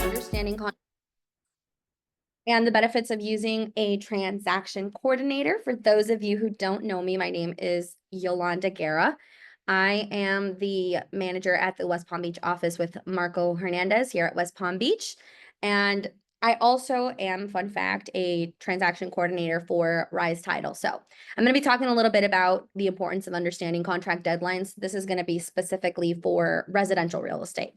Understanding and the benefits of using a transaction coordinator. For those of you who don't know me, my name is Yolanda Guerra. I am the manager at the West Palm Beach office with Marco Hernandez here at West Palm Beach. And I also am, fun fact, a transaction coordinator for Rise Title. So I'm going to be talking a little bit about the importance of understanding contract deadlines. This is going to be specifically for residential real estate.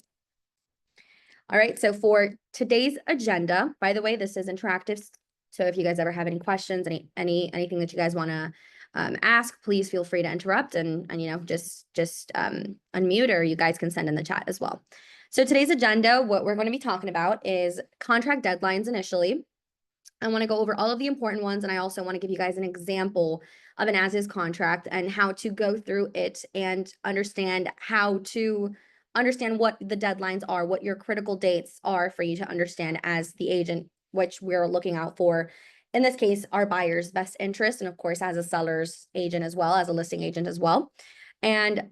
All right, so for today's agenda, by the way, this is interactive. So if you guys ever have any questions, anything that you guys want to ask, please feel free to interrupt and just unmute, or you guys can send in the chat as well. So today's agenda, what we're going to be talking about is contract deadlines initially. I want to go over all of the important ones, and I also want to give you guys an example of an as-is contract and how to go through it and understand what the deadlines are, what your critical dates are for you to understand as the agent, which we're looking out for. In this case, our buyer's best interest, and of course, as a seller's agent as well, as a listing agent as well. And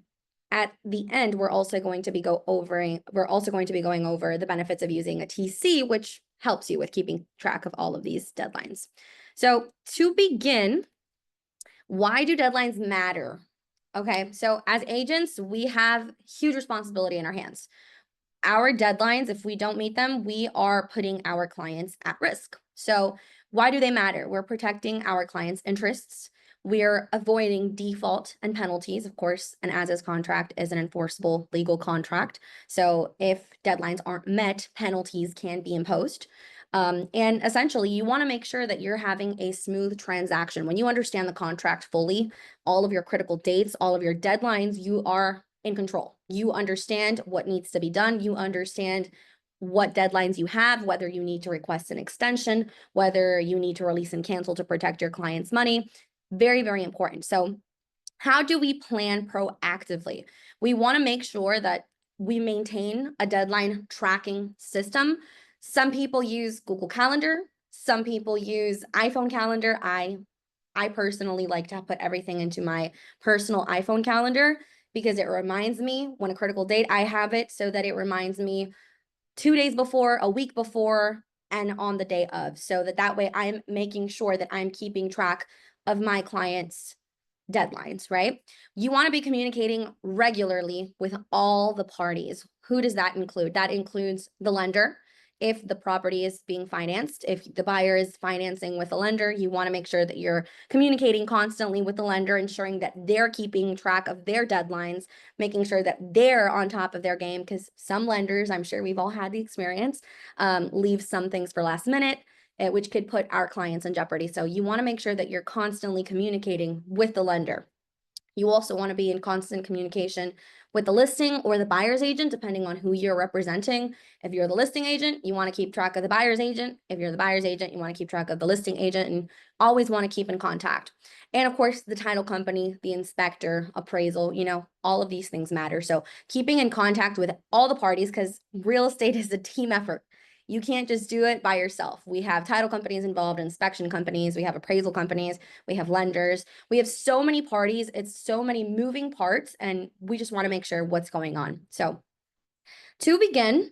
at the end, we're also going to be going over the benefits of using a TC, which helps you with keeping track of all of these deadlines. So to begin, why do deadlines matter? Okay, so as agents, we have huge responsibility in our hands. Our deadlines, if we don't meet them, we are putting our clients at risk. So why do they matter? We're protecting our clients' interests. We're avoiding default and penalties. Of course, an as-is contract is an enforceable legal contract. So if deadlines aren't met, penalties can be imposed. And essentially, you want to make sure that you're having a smooth transaction. When you understand the contract fully, all of your critical dates, all of your deadlines, you are in control. You understand what needs to be done. You understand what deadlines you have, whether you need to request an extension, whether you need to release and cancel to protect your client's money. Very, very important. So how do we plan proactively? We want to make sure that we maintain a deadline tracking system. Some people use Google Calendar. Some people use iPhone Calendar. I personally like to put everything into my personal iPhone calendar because it reminds me when a critical date. I have it so that it reminds me 2 days before, a week before, and on the day of, so that way I'm making sure that I'm keeping track of my clients' deadlines, right? You want to be communicating regularly with all the parties. Who does that include? That includes the lender. If the property is being financed, if the buyer is financing with a lender, you want to make sure that you're communicating constantly with the lender, ensuring that they're keeping track of their deadlines, making sure that they're on top of their game, because some lenders, I'm sure we've all had the experience, leave some things for last minute, which could put our clients in jeopardy. So you want to make sure that you're constantly communicating with the lender. You also want to be in constant communication with the listing or the buyer's agent, depending on who you're representing. If you're the listing agent, you want to keep track of the buyer's agent. If you're the buyer's agent, you want to keep track of the listing agent, and always want to keep in contact. And of course, the title company, the inspector, appraisal, all of these things matter. So keeping in contact with all the parties, because real estate is a team effort. You can't just do it by yourself. We have title companies involved, inspection companies, we have appraisal companies, we have lenders. We have so many parties, it's so many moving parts, and we just want to make sure what's going on. So to begin,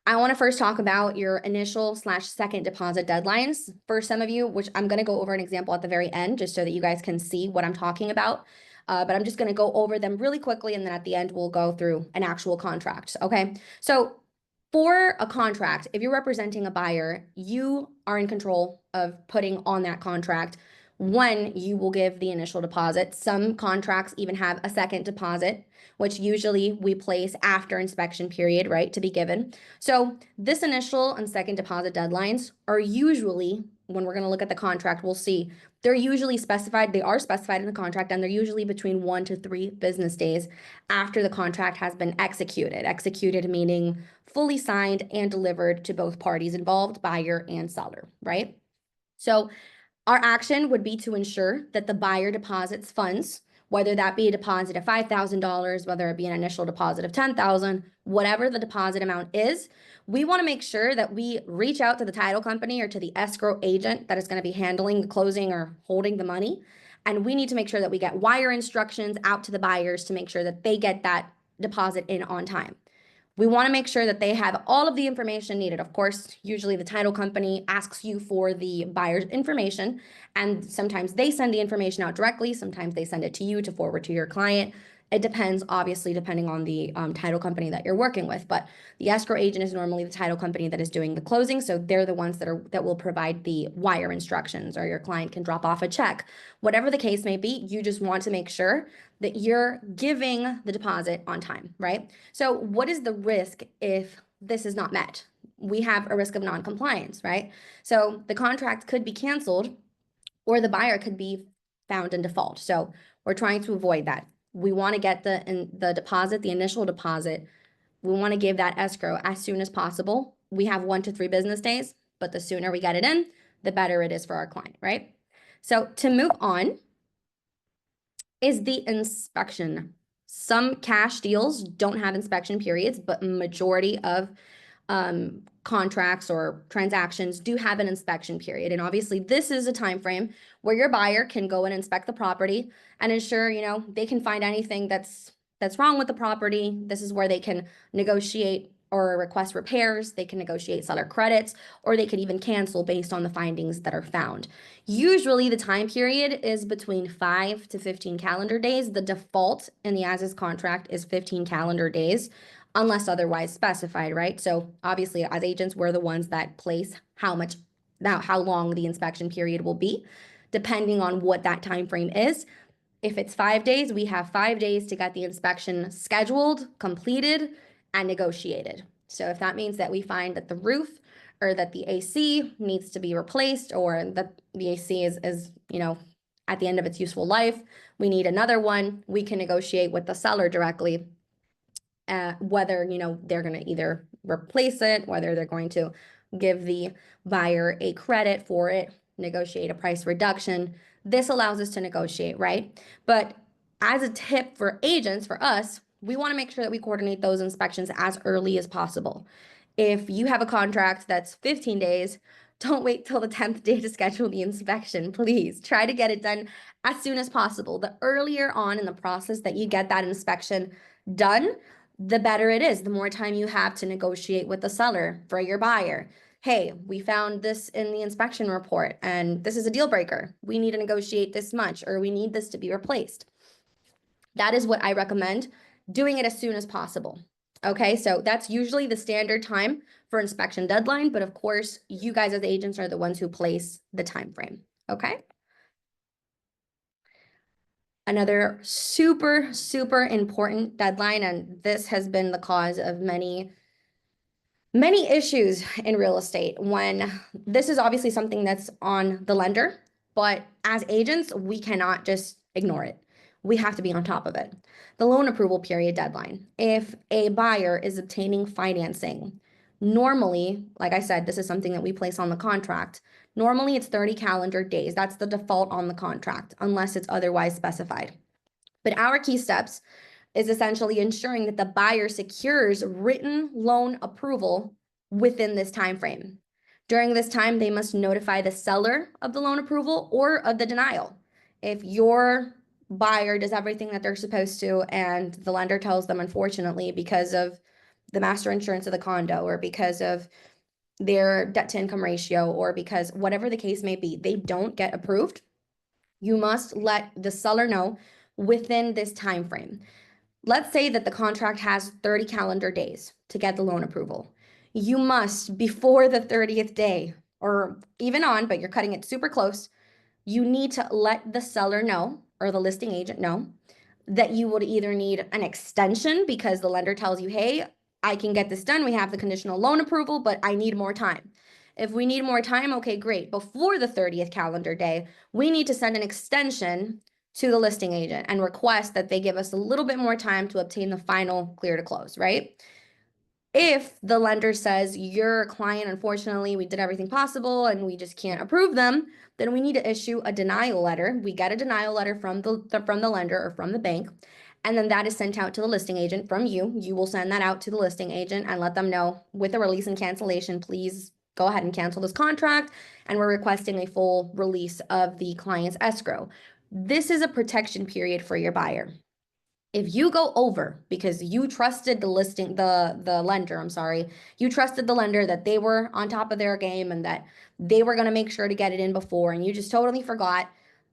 I want to first talk about your initial/second deposit deadlines. For some of you, which I'm going to go over an example at the very end, just so that you guys can see what I'm talking about. But I'm just going to go over them really quickly, and then at the end, we'll go through an actual contract. Okay, so for a contract, if you're representing a buyer, you are in control of putting on that contract when you will give the initial deposit. Some contracts even have a second deposit, which usually we place after inspection period, right, to be given. So this initial and second deposit deadlines are usually, when we're going to look at the contract, we'll see they're usually specified. They are specified in the contract, and they're usually between 1 to 3 business days after the contract has been executed. Executed meaning fully signed and delivered to both parties involved, buyer and seller, right? So our action would be to ensure that the buyer deposits funds, whether that be a deposit of $5,000, whether it be an initial deposit of $10,000, whatever the deposit amount is. We want to make sure that we reach out to the title company or to the escrow agent that is going to be handling the closing or holding the money, And we need to make sure that we get wire instructions out to the buyers to make sure that they get that deposit in on time. We want to make sure that they have all of the information needed. Of course, usually the title company asks you for the buyer's information, and sometimes they send the information out directly. Sometimes they send it to you to forward to your client. It depends, obviously, depending on the title company that you're working with. But the escrow agent is normally the title company that is doing the closing, so they're the ones that will provide the wire instructions, or your client can drop off a check. Whatever the case may be, you just want to make sure that you're giving the deposit on time, right? So what is the risk if this is not met? We have a risk of non-compliance, right? So the contract could be canceled, or the buyer could be found in default. So we're trying to avoid that. We want to get the deposit, the initial deposit. We want to give that escrow as soon as possible. We have 1 to 3 business days, but the sooner we get it in, the better it is for our client, right? So to move on is the inspection. Some cash deals don't have inspection periods, but majority of contracts or transactions do have an inspection period. And obviously this is a time frame where your buyer can go and inspect the property and ensure, they can find anything that's wrong with the property. This is where they can negotiate or request repairs. They can negotiate seller credits, or they could even cancel based on the findings that are found. Usually the time period is between 5 to 15 calendar days. The default in the as-is contract is 15 calendar days, unless otherwise specified, right? So obviously as agents, we're the ones that place how long the inspection period will be, depending on what that time frame is. If it's 5 days, we have 5 days to get the inspection scheduled, completed, and negotiated. So if that means that we find that the roof or that the AC needs to be replaced, or that the AC is at the end of its useful life, we need another one, we can negotiate with the seller directly whether they're going to either replace it, whether they're going to give the buyer a credit for it, negotiate a price reduction. This allows us to negotiate, right? But as a tip for agents, for us, we want to make sure that we coordinate those inspections as early as possible. If you have a contract that's 15 days, don't wait till the 10th day to schedule the inspection. Please try to get it done as soon as possible. The earlier on in the process that you get that inspection done, the better it is. The more time you have to negotiate with the seller for your buyer. Hey, we found this in the inspection report and this is a deal breaker. We need to negotiate this much, or we need this to be replaced. That is what I recommend, doing it as soon as possible. Okay, so that's usually the standard time for inspection deadline, but of course, you guys as agents are the ones who place the time frame. Okay. Another super, super important deadline, and this has been the cause of many issues in real estate, when this is obviously something that's on the lender, but as agents, we cannot just ignore it. We have to be on top of it. The loan approval period deadline. If a buyer is obtaining financing, normally, like I said, this is something that we place on the contract. Normally it's 30 calendar days. That's the default on the contract, unless it's otherwise specified. But our key steps is essentially ensuring that the buyer secures written loan approval within this time frame. During this time, they must notify the seller of the loan approval or of the denial. If your buyer does everything that they're supposed to and the lender tells them, unfortunately, because of the master insurance of the condo, or because of their debt to income ratio, or because whatever the case may be, they don't get approved, you must let the seller know within this time frame. Let's say that the contract has 30 calendar days to get the loan approval. You must, before the 30th day, or even on, but you're cutting it super close, you need to let the seller know, or the listing agent know, that you would either need an extension because the lender tells you, hey, I can get this done. We have the conditional loan approval, but I need more time. If we need more time, okay, great. Before the 30th calendar day, we need to send an extension to the listing agent and request that they give us a little bit more time to obtain the final clear to close, right? If the lender says, your client, unfortunately, we did everything possible and we just can't approve them, then we need to issue a denial letter. We get a denial letter from the lender or from the bank, and then that is sent out to the listing agent from you. You will send that out to the listing agent and let them know, with a release and cancellation, please go ahead and cancel this contract, and we're requesting a full release of the client's escrow. This is a protection period for your buyer. If you go over because you trusted the lender, I'm sorry, you trusted the lender that they were on top of their game and that they were going to make sure to get it in before, and you just totally forgot,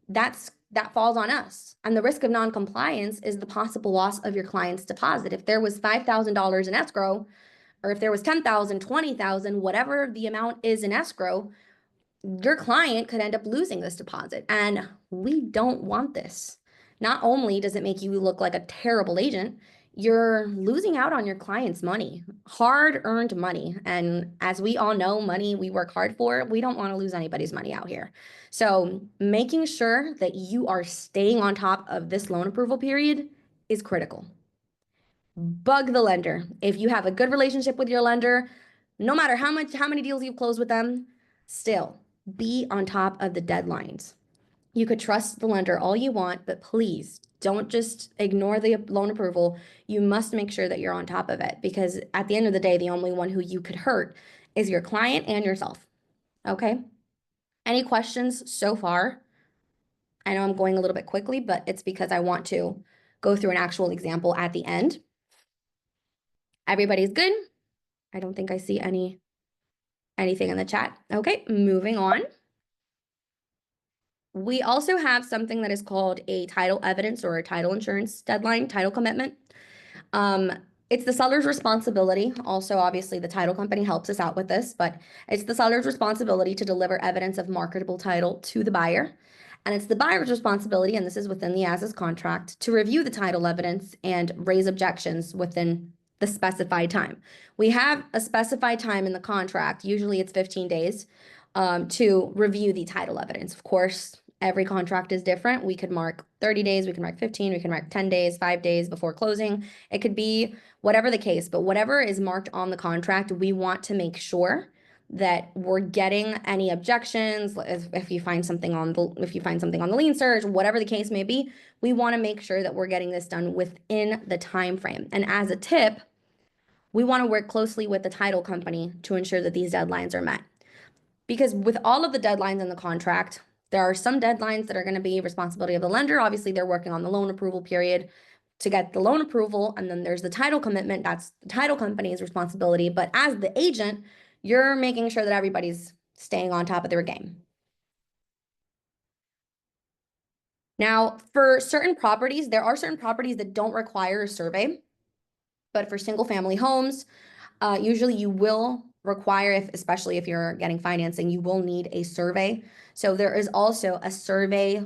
that falls on us. And the risk of non-compliance is the possible loss of your client's deposit. If there was $5,000 in escrow, or if there was 10,000, 20,000, whatever the amount is in escrow, your client could end up losing this deposit. And we don't want this. Not only does it make you look like a terrible agent, you're losing out on your client's money, hard-earned money. And as we all know, money we work hard for, we don't want to lose anybody's money out here. So making sure that you are staying on top of this loan approval period is critical. Bug the lender. If you have a good relationship with your lender, no matter how many deals you've closed with them, still be on top of the deadlines. You could trust the lender all you want, but please don't just ignore the loan approval. You must make sure that you're on top of it, because at the end of the day, the only one who you could hurt is your client and yourself. Okay? Any questions so far? I know I'm going a little bit quickly, but it's because I want to go through an actual example at the end. Everybody's good? I don't think I see anything in the chat. Okay, moving on. We also have something that is called a title evidence or a title insurance deadline, title commitment. It's the seller's responsibility. Also, obviously, the title company helps us out with this, but it's the seller's responsibility to deliver evidence of marketable title to the buyer. And it's the buyer's responsibility, and this is within the as-is contract, to review the title evidence and raise objections within the specified time. We have a specified time in the contract, usually it's 15 days, to review the title evidence. Of course, every contract is different. We could mark 30 days, we can mark 15, we can mark 10 days, 5 days before closing. It could be whatever the case, but whatever is marked on the contract, we want to make sure that we're getting any objections. If you find something on the lien search, whatever the case may be, we want to make sure that we're getting this done within the time frame. And as a tip, we want to work closely with the title company to ensure that these deadlines are met. Because with all of the deadlines in the contract, there are some deadlines that are going to be responsibility of the lender. Obviously, they're working on the loan approval period to get the loan approval. And then there's the title commitment. That's the title company's responsibility. But as the agent, you're making sure that everybody's staying on top of their game. Now, for certain properties, there are certain properties that don't require a survey. But for single family homes, usually you will require, especially if you're getting financing, you will need a survey. So there is also a survey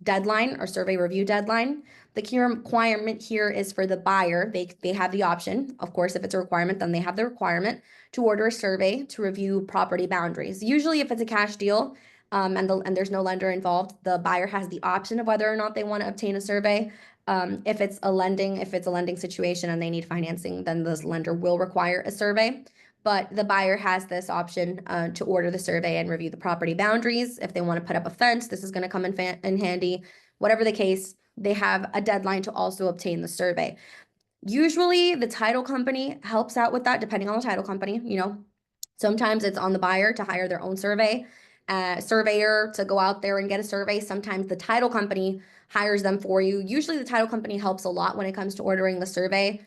deadline or survey review deadline. The key requirement here is for the buyer. They have the option. Of course, if it's a requirement, then they have the requirement to order a survey to review property boundaries. Usually if it's a cash deal, and there's no lender involved, the buyer has the option of whether or not they want to obtain a survey. If it's a lending situation and they need financing, then the lender will require a survey. But the buyer has this option to order the survey and review the property boundaries. If they want to put up a fence, this is going to come in handy. Whatever the case, they have a deadline to also obtain the survey. Usually the title company helps out with that, depending on the title company. Sometimes it's on the buyer to hire their own surveyor to go out there and get a survey. Sometimes the title company hires them for you. Usually the title company helps a lot when it comes to ordering the survey.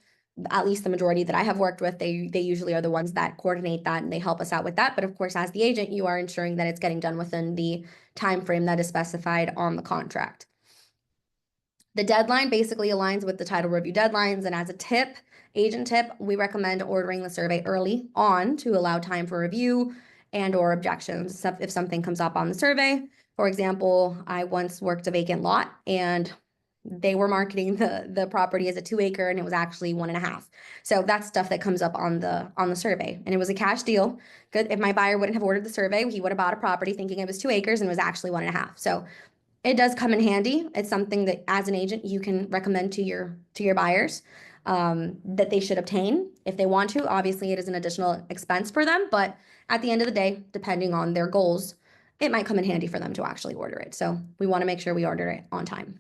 At least the majority that I have worked with, they usually are the ones that coordinate that and they help us out with that. But of course, as the agent, you are ensuring that it's getting done within the time frame that is specified on the contract. The deadline basically aligns with the title review deadlines. And as a tip, agent tip, we recommend ordering the survey early on to allow time for review and or objections if something comes up on the survey. For example, I once worked a vacant lot and they were marketing the property as a 2-acre and it was actually 1.5. So that's stuff that comes up on the survey. And it was a cash deal. Good. If my buyer wouldn't have ordered the survey, he would have bought a property thinking it was 2 acres and it was actually 1.5. So it does come in handy. It's something that as an agent you can recommend to your buyers that they should obtain if they want to. Obviously, it is an additional expense for them, but at the end of the day, depending on their goals, it might come in handy for them to actually order it. So we want to make sure we order it on time.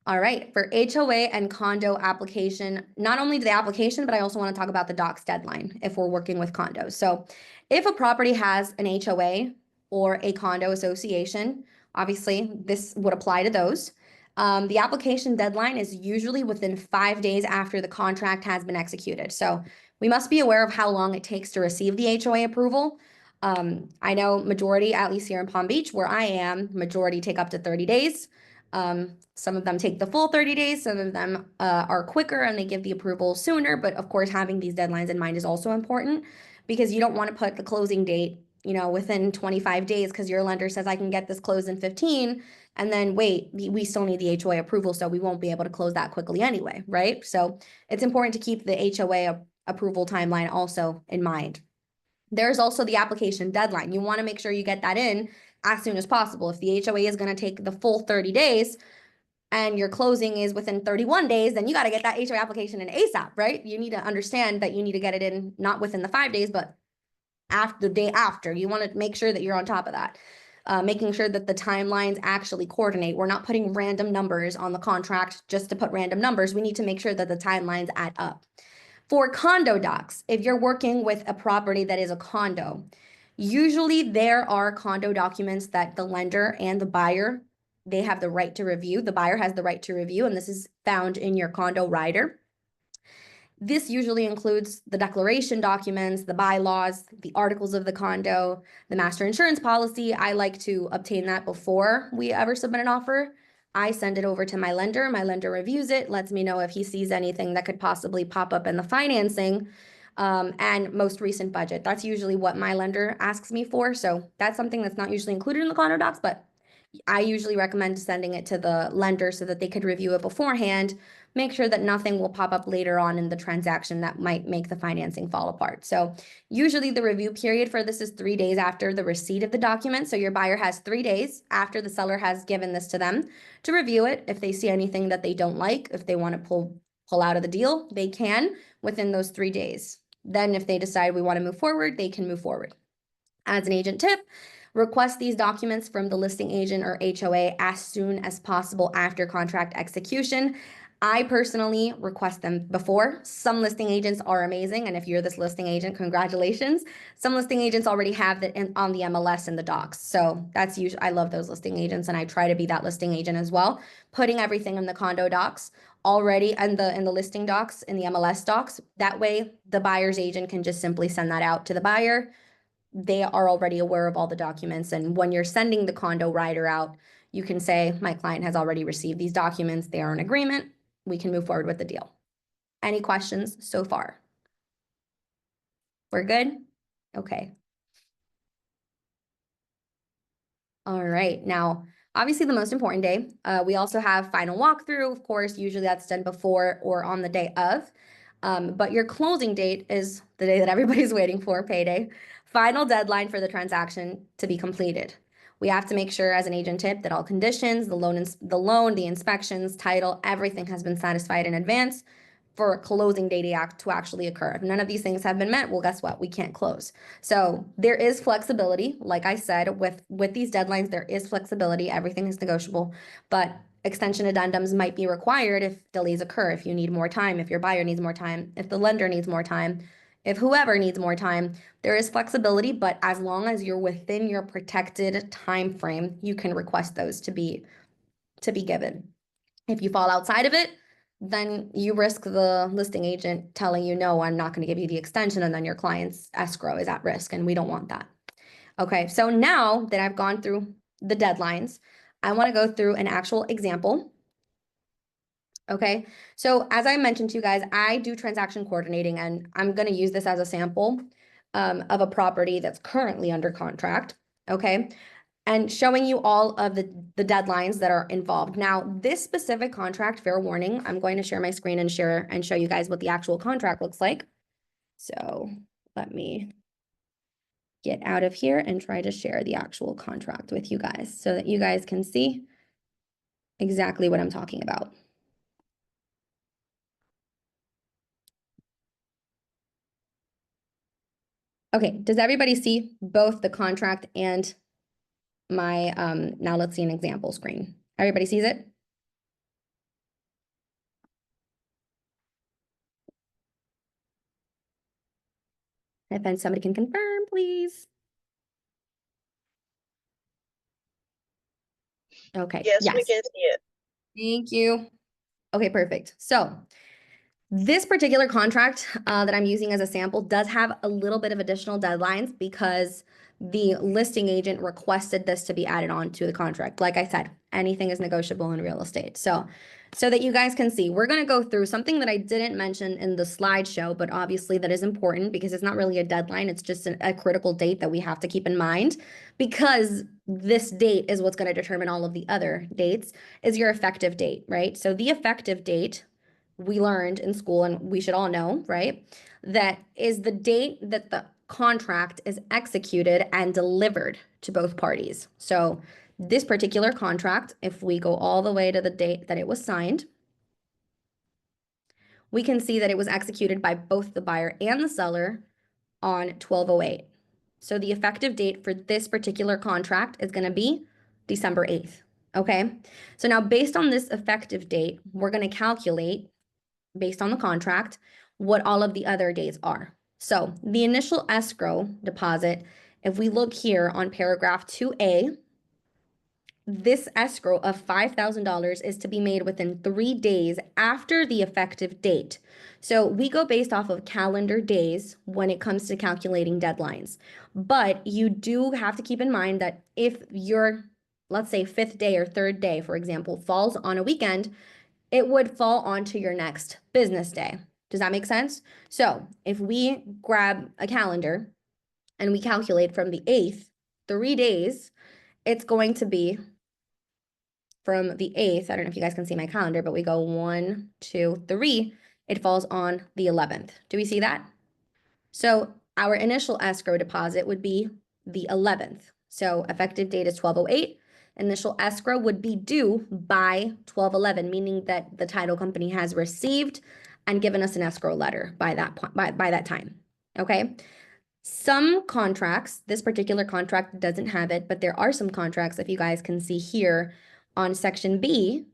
All right, for HOA and condo application, not only the application, but I also want to talk about the docs deadline if we're working with condos. So if a property has an HOA or a condo association, Obviously, this would apply to those. The application deadline is usually within 5 days after the contract has been executed. So we must be aware of how long it takes to receive the HOA approval. I know majority, at least here in Palm Beach, where I am, majority take up to 30 days. Some of them take the full 30 days, some of them are quicker and they give the approval sooner. But of course, having these deadlines in mind is also important because you don't want to put the closing date, within 25 days because your lender says I can get this closed in 15, and then wait, we still need the HOA approval, so we won't be able to close that quickly anyway, right? So it's important to keep the HOA approval timeline also in mind. There's also the application deadline. You want to make sure you get that in as soon as possible. If the HOA is going to take the full 30 days and your closing is within 31 days, then you got to get that HOA application in ASAP, right? You need to understand that you need to get it in not within the 5 days, but after the day after. You want to make sure that you're on top of that. Making sure that the timelines actually coordinate. We're not putting random numbers on the contract just to put random numbers. We need to make sure that the timelines add up. For condo docs, if you're working with a property that is a condo, usually there are condo documents that the lender and the buyer, they have the right to review. The buyer has the right to review, and this is found in your condo rider. This usually includes the declaration documents, the bylaws, the articles of the condo, the master insurance policy. I like to obtain that before we ever submit an offer. I send it over to my lender. My lender reviews it, lets me know if he sees anything that could possibly pop up in the financing, and most recent budget. That's usually what my lender asks me for. So that's something that's not usually included in the condo docs, but I usually recommend sending it to the lender so that they could review it beforehand, make sure that nothing will pop up later on in the transaction that might make the financing fall apart. So usually the review period for this is 3 days after the receipt of the document. So your buyer has 3 days after the seller has given this to them to review it. If they see anything that they don't like, if they want to pull out of the deal, they can within those 3 days. Then if they decide we want to move forward, they can move forward. As an agent tip, request these documents from the listing agent or HOA as soon as possible after contract execution. I personally request them before. Some listing agents are amazing, and if you're this listing agent, congratulations. Some listing agents already have that on the MLS and the docs. So that's usually, I love those listing agents, and I try to be that listing agent as well. Putting everything in the condo docs already and in the listing docs, in the MLS docs. That way the buyer's agent can just simply send that out to the buyer. They are already aware of all the documents. And when you're sending the condo rider out, you can say, my client has already received these documents. They are in agreement. We can move forward with the deal. Any questions so far? We're good? Okay. All right. Now, obviously the most important day, we also have final walkthrough. Of course, usually that's done before or on the day of. But your closing date is the day that everybody's waiting for, payday. Final deadline for the transaction to be completed. We have to make sure as an agent tip that all conditions, the loan, the inspections, title, everything has been satisfied in advance for closing date to actually occur. If none of these things have been met, well, guess what? We can't close. So there is flexibility. Like I said, with these deadlines, there is flexibility. Everything is negotiable, but extension addendums might be required if delays occur, if you need more time, if your buyer needs more time, if the lender needs more time, if whoever needs more time. There is flexibility, but as long as you're within your protected time frame, you can request those to be given. If you fall outside of it, then you risk the listing agent telling you, no, I'm not going to give you the extension, and then your client's escrow is at risk, and we don't want that. Okay, so now that I've gone through the deadlines, I want to go through an actual example. Okay, so as I mentioned to you guys, I do transaction coordinating, and I'm going to use this as a sample of a property that's currently under contract. Okay, and showing you all of the deadlines that are involved. Now, this specific contract, fair warning, I'm going to share my screen and show you guys what the actual contract looks like. So let me get out of here and try to share the actual contract with you guys so that you guys can see exactly what I'm talking about. Okay, does everybody see both the contract and my, now let's see an example screen. Everybody sees it? If then somebody can confirm, please. Okay, Yes, we yes. can see it. Thank you. Okay, perfect. So this particular contract that I'm using as a sample does have a little bit of additional deadlines because the listing agent requested this to be added on to the contract. Like I said, anything is negotiable in real estate. So that you guys can see, we're going to go through something that I didn't mention in the slideshow, but obviously that is important because it's not really a deadline. It's just a critical date that we have to keep in mind because this date is what's going to determine all of the other dates is your effective date, right? So the effective date we learned in school, and we should all know, right? That is the date that the contract is executed and delivered to both parties. So this particular contract, if we go all the way to the date that it was signed, we can see that it was executed by both the buyer and the seller on 12/08. So the effective date for this particular contract is going to be December 8th. Okay. So now based on this effective date, we're going to calculate based on the contract what all of the other dates are. So the initial escrow deposit, if we look here on paragraph 2A, this escrow of $5,000 is to be made within 3 days after the effective date. So we go based off of calendar days when it comes to calculating deadlines. But you do have to keep in mind that if your, let's say, 5th day or 3rd day, for example, falls on a weekend, it would fall onto your next business day. Does that make sense? So if we grab a calendar and we calculate from the 8th, 3 days, it's going to be from the 8th. I don't know if you guys can see my calendar, but we go 1, 2, 3. It falls on the 11th. Do we see that? So our initial escrow deposit would be the 11th. So effective date is 12/08. Initial escrow would be due by 12/11, meaning that the title company has received and given us an escrow letter by that point, by that time. Okay. Some contracts, this particular contract doesn't have it, but there are some contracts, if you guys can see here on section B,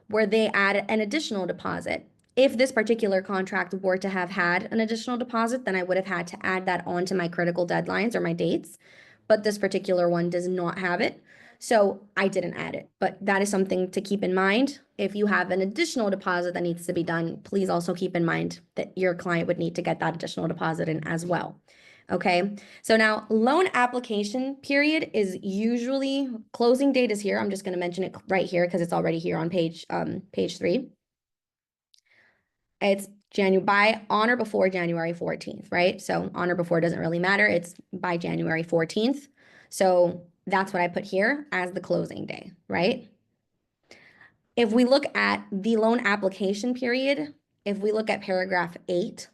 where they add an additional deposit. If this particular contract were to have had an additional deposit, then I would have had to add that onto my critical deadlines or my dates, but this particular one does not have it. So I didn't add it, but that is something to keep in mind. If you have an additional deposit that needs to be done, please also keep in mind that your client would need to get that additional deposit in as well. Okay, so now loan application period is usually, closing date is here. I'm just going to mention it right here because it's already here on page 3. It's by on or before January 14th, right? So on or before doesn't really matter. It's by January 14th. So that's what I put here as the closing day, right? If we look at the loan application period, if we look at paragraph 8,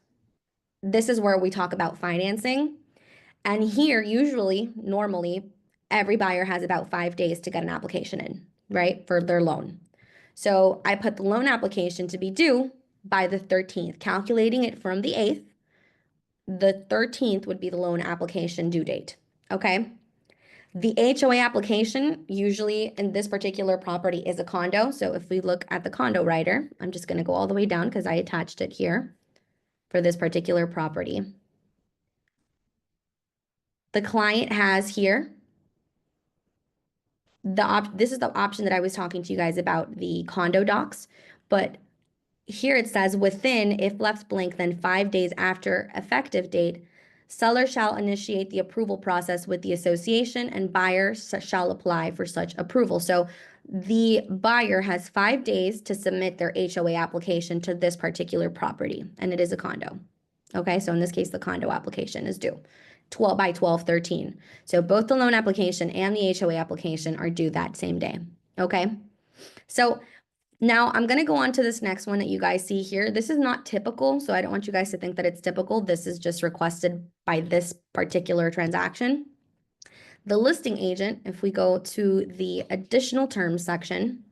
this is where we talk about financing. And here, usually, normally, every buyer has about 5 days to get an application in, right, for their loan. So I put the loan application to be due by the 13th, calculating it from the 8th. The 13th would be the loan application due date, okay? The HOA application, usually in this particular property, is a condo. So if we look at the condo writer, I'm just going to go all the way down because I attached it here for this particular property. The client has here this is the option that I was talking to you guys about, the condo docs, but here it says within, if left blank, then 5 days after effective date, seller shall initiate the approval process with the association and buyer shall apply for such approval. So the buyer has 5 days to submit their HOA application to this particular property, and it is a condo. Okay, so in this case, the condo application is due 12 by 12/13. So both the loan application and the HOA application are due that same day. Okay, so now I'm going to go on to this next one that you guys see here. This is not typical, so I don't want you guys to think that it's typical. This is just requested by this particular transaction. The listing agent, if we go to the additional terms section,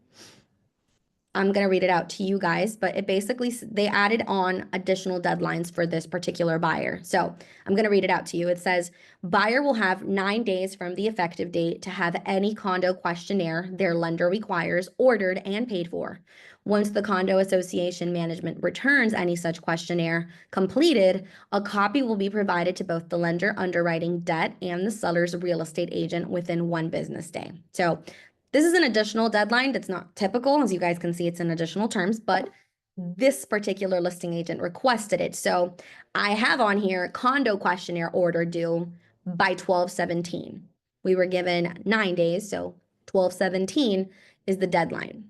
I'm going to read it out to you guys, but it basically, they added on additional deadlines for this particular buyer. So I'm going to read it out to you. It says, buyer will have 9 days from the effective date to have any condo questionnaire their lender requires ordered and paid for. Once the condo association management returns any such questionnaire completed, a copy will be provided to both the lender underwriting debt and the seller's real estate agent within 1 business day. So This is an additional deadline that's not typical. As you guys can see, it's in additional terms, but this particular listing agent requested it. So I have on here condo questionnaire order due by 12/17. We were given 9 days, so 12/17 is the deadline.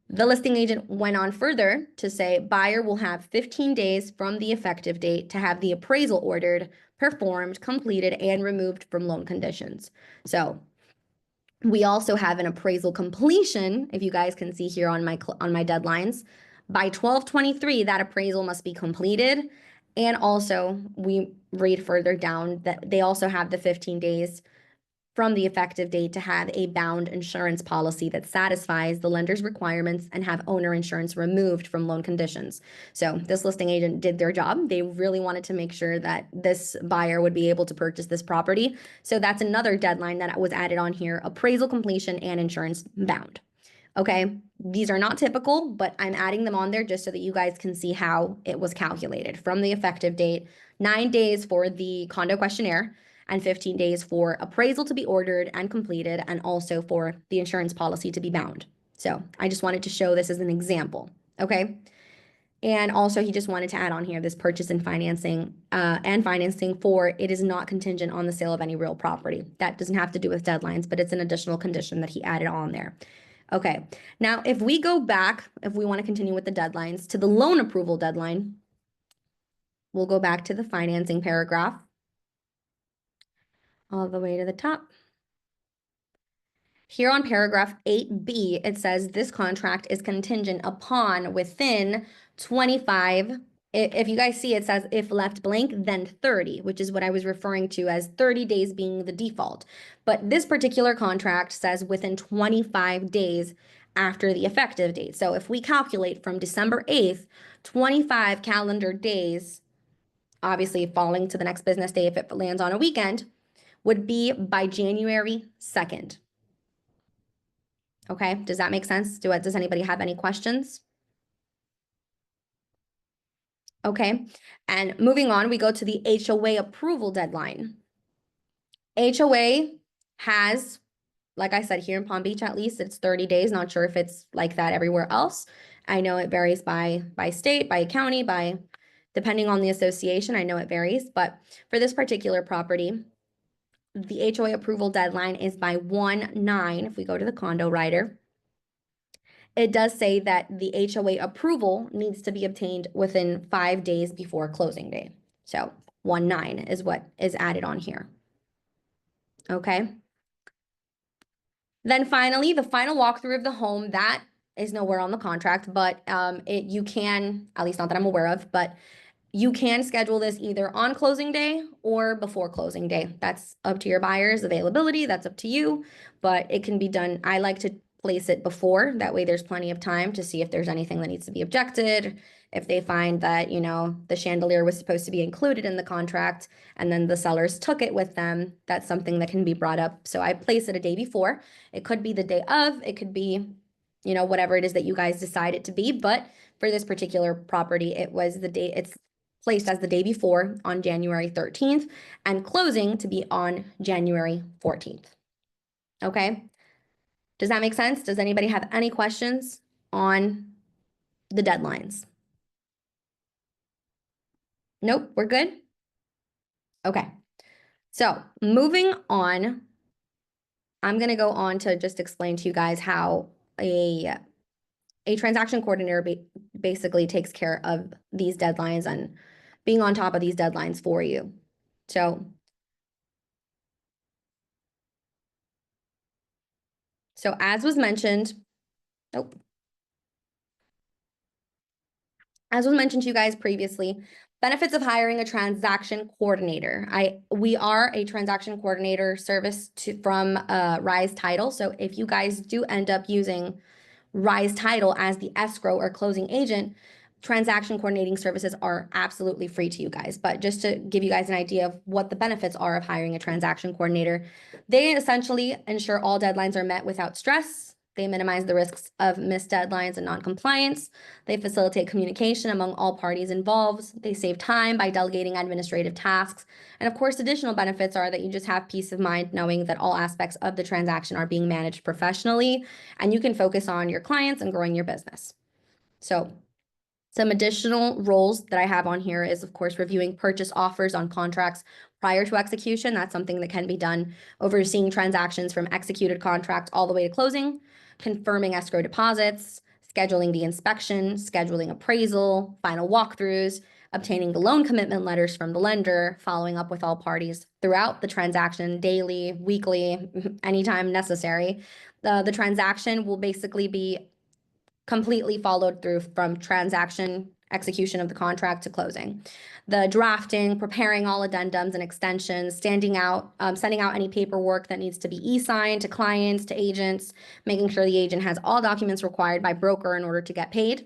The listing agent went on further to say buyer will have 15 days from the effective date to have the appraisal ordered, performed, completed, and removed from loan conditions. So we also have an appraisal completion, if you guys can see here on my deadlines. By 12/23, that appraisal must be completed. And also, we read further down that they also have the 15 days from the effective date to have a bound insurance policy that satisfies the lender's requirements and have owner insurance removed from loan conditions. So this listing agent did their job. They really wanted to make sure that this buyer would be able to purchase this property. So that's another deadline that was added on here: appraisal completion and insurance bound. Okay, these are not typical, but I'm adding them on there just so that you guys can see how it was calculated. From the effective date, 9 days for the condo questionnaire, and 15 days for appraisal to be ordered and completed, and also for the insurance policy to be bound. So I just wanted to show this as an example, okay? And also he just wanted to add on here this purchase and financing for it is not contingent on the sale of any real property. That doesn't have to do with deadlines, but it's an additional condition that he added on there. Okay, now if we go back, if we want to continue with the deadlines, to the loan approval deadline, we'll go back to the financing paragraph all the way to the top. Here on paragraph 8B, it says this contract is contingent upon within 25. If you guys see, it says if left blank, then 30, which is what I was referring to as 30 days being the default. But this particular contract says within 25 days after the effective date. So if we calculate from December 8th, 25 calendar days, obviously falling to the next business day if it lands on a weekend, would be by January 2nd. Okay, does that make sense? Does anybody have any questions? Okay, and moving on, we go to the HOA approval deadline. HOA has, like I said, here in Palm Beach, at least it's 30 days. Not sure if it's like that everywhere else. I know it varies by state, by county, depending on the association. I know it varies, but for this particular property, the HOA approval deadline is by 1/9. If we go to the condo rider, it does say that the HOA approval needs to be obtained within 5 days before closing day. So 1/9 is what is added on here. Okay. Then finally, the final walkthrough of the home, that is nowhere on the contract, but you can, at least not that I'm aware of, but you can schedule this either on closing day or before closing day. That's up to your buyer's availability. That's up to you, but it can be done. I like to place it before. That way there's plenty of time to see if there's anything that needs to be objected. If they find that, the chandelier was supposed to be included in the contract and then the sellers took it with them, that's something that can be brought up. So I place it a day before. It could be the day of, it could be, whatever it is that you guys decide it to be. But for this particular property, it was the day, it's placed as the day before on January 13th and closing to be on January 14th. Okay. Does that make sense? Does anybody have any questions on the deadlines? Nope, we're good? Okay. So moving on, I'm going to go on to just explain to you guys how a transaction coordinator basically takes care of these deadlines and being on top of these deadlines for you. So as was mentioned, as was mentioned to you guys previously, benefits of hiring a transaction coordinator. We are a transaction coordinator service from Rise Title. So if you guys do end up using Rise Title as the escrow or closing agent, transaction coordinating services are absolutely free to you guys. But just to give you guys an idea of what the benefits are of hiring a transaction coordinator, they essentially ensure all deadlines are met without stress. They minimize the risks of missed deadlines and noncompliance. They facilitate communication among all parties involved. They save time by delegating administrative tasks. And of course, additional benefits are that you just have peace of mind knowing that all aspects of the transaction are being managed professionally, and you can focus on your clients and growing your business. So some additional roles that I have on here is, of course, reviewing purchase offers on contracts prior to execution. That's something that can be done. Overseeing transactions from executed contract all the way to closing, confirming escrow deposits, scheduling the inspection, scheduling appraisal, final walkthroughs, obtaining the loan commitment letters from the lender, following up with all parties throughout the transaction, daily, weekly, anytime necessary. The transaction will basically be completely followed through from transaction execution of the contract to closing. The drafting, preparing all addendums and extensions, sending out any paperwork that needs to be e-signed to clients, to agents, making sure the agent has all documents required by broker in order to get paid.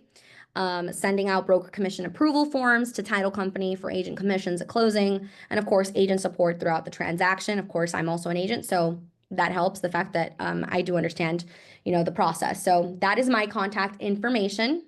Sending out broker commission approval forms to title company for agent commissions at closing, and of course, agent support throughout the transaction. Of course, I'm also an agent, so that helps, the fact that I do understand, the process. So that is my contact information.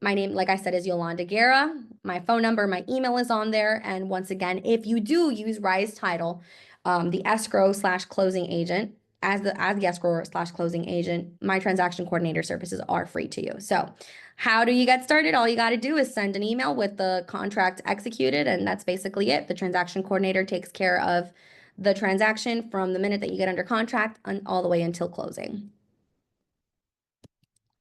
My name, like I said, is Yolanda Guerra. My phone number, my email is on there. And once again, if you do use Rise Title, the escrow/closing agent, as the escrow/closing agent, my transaction coordinator services are free to you. So how do you get started? All you got to do is send an email with the contract executed, and that's basically it. The transaction coordinator takes care of the transaction from the minute that you get under contract all the way until closing.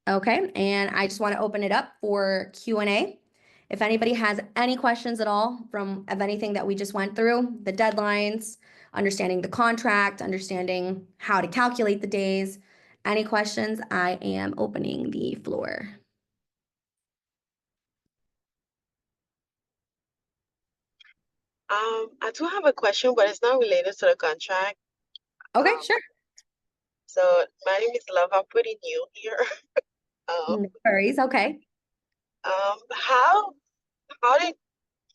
Okay, and I just want to open it up for Q&A. If anybody has any questions at all of anything that we just went through, the deadlines, understanding the contract, understanding how to calculate the days, any questions, I am opening the floor. I do have a question, but it's not related to the contract. Okay, sure. So my name is Love. I'm pretty new here. No worries. Okay. How did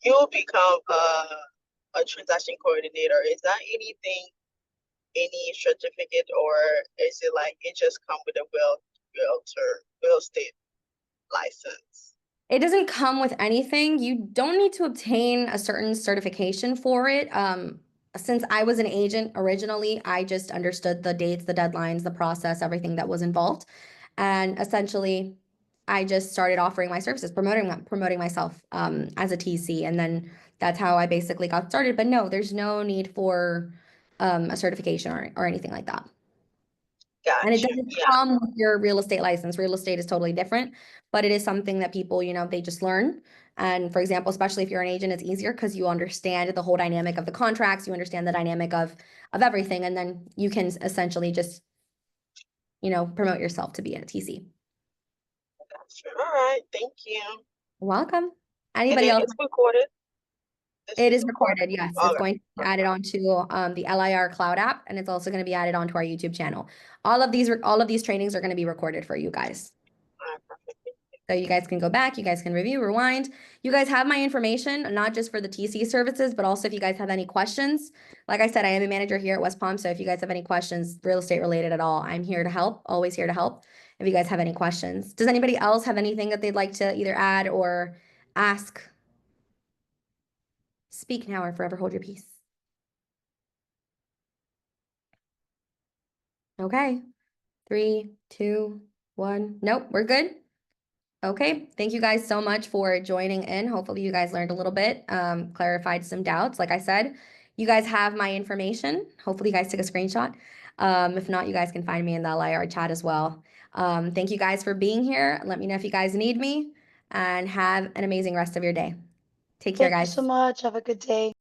you become a transaction coordinator? Is that anything, any certificate, or is it like it just come with a real estate license? It doesn't come with anything. You don't need to obtain a certain certification for it. Since I was an agent originally, I just understood the dates, the deadlines, the process, everything that was involved. And essentially, I just started offering my services, promoting myself as a TC. And then that's how I basically got started. But no, there's no need for a certification or anything like that. Got And it you. doesn't Yeah, come with your real estate license. Real estate is totally different, but it is something that people, they just learn. And for example, especially if you're an agent, it's easier because you understand the whole dynamic of the contracts, you understand the dynamic of everything, and then you can essentially just, promote yourself to be a TC. got you. All right, thank you. Welcome. And Anybody then else? it's recorded. It is recorded, yes. It's Okay. going to be added onto the LIR Cloud app, and it's also going to be added onto our YouTube channel. All of these trainings are going to be recorded for you guys. All right, perfect. So you guys can go back, you guys can review, rewind. You guys have my information, not just for the TC services, but also if you guys have any questions. Like I said, I am a manager here at West Palm, so if you guys have any questions, real estate related at all, I'm here to help, always here to help if you guys have any questions. Does anybody else have anything that they'd like to either add or ask? Speak now or forever hold your peace. Okay, 3, 2, 1. Nope, we're good. Okay, thank you guys so much for joining in. Hopefully you guys learned a little bit, clarified some doubts. Like I said, you guys have my information. Hopefully you guys took a screenshot. If not, you guys can find me in the LIR chat as well. Thank you guys for being here. Let me know if you guys need me, and have an amazing rest of your day. Take care, Thank you guys. so much. Have a good day.